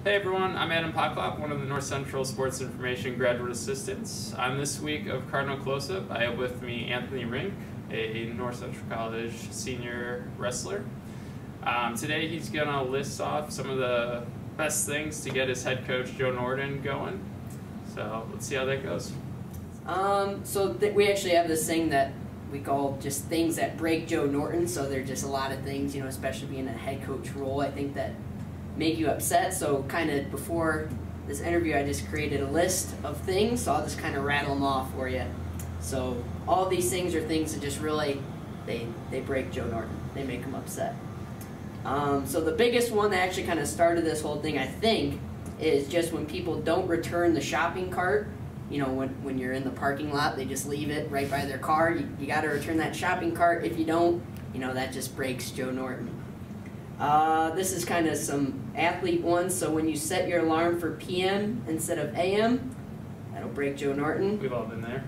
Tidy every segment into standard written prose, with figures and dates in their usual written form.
Hey everyone, I'm Adam Poklop, one of the North Central Sports Information graduate assistants. On this week of Cardinal Close-Up, I have with me Anthony Rink, a North Central College senior wrestler. Today he's going to list off some of the best things to get his head coach Joe Norton going. So let's see how that goes. We actually have this thing that we call just things that break Joe Norton. So there are just a lot of things, especially being a head coach role, I think that make you upset. So kind of before this interview, I just created a list of things. So I'll just kind of rattle them off for you. So all these things are things that just really, they break Joe Norton. They make him upset. So the biggest one that actually kind of started this whole thing, I think, is just when people don't return the shopping cart. When you're in the parking lot, they just leave it right by their car. You got to return that shopping cart. If you don't, that just breaks Joe Norton. This is kind of some athlete ones. So when you set your alarm for PM instead of AM, that'll break Joe Norton. We've all been there.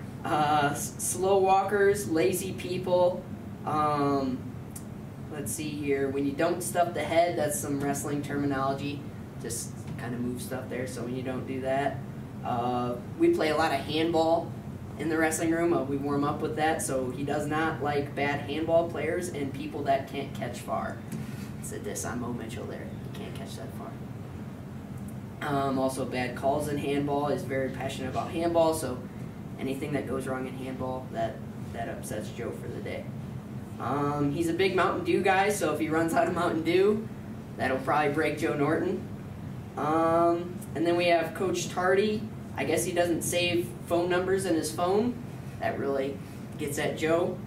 Slow walkers, lazy people. Let's see here. When you don't stuff the head, that's some wrestling terminology. Just kind of move stuff there. So when you don't do that. We play a lot of handball in the wrestling room. We warm up with that. So he does not like bad handball players and people that can't catch far. Said this on Mo Mitchell there. You can't catch that far. Also bad calls in handball. Is very passionate about handball. So anything that goes wrong in handball, that upsets Joe for the day. He's a big Mountain Dew guy. So if he runs out of Mountain Dew, that'll probably break Joe Norton. And then we have Coach Tardy. I guess he doesn't save phone numbers in his phone. That really gets at Joe.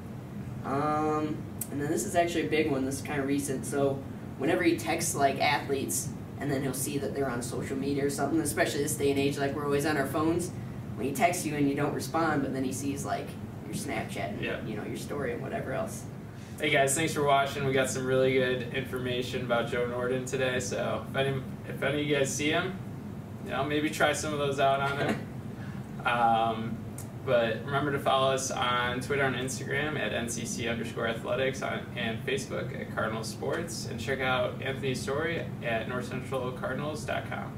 And then this is actually a big one. This is kind of recent. So whenever he texts like athletes, and then he'll see that they're on social media or something, especially this day and age, like we're always on our phones. When he texts you and you don't respond, but then he sees like your Snapchat and your story and whatever else. Hey guys, thanks for watching. We got some really good information about Joe Norton today. So if any of you guys see him, maybe try some of those out on him. But remember to follow us on Twitter and Instagram at @NCC_athletics and Facebook at Cardinal Sports. And check out Anthony's story at northcentralcardinals.com.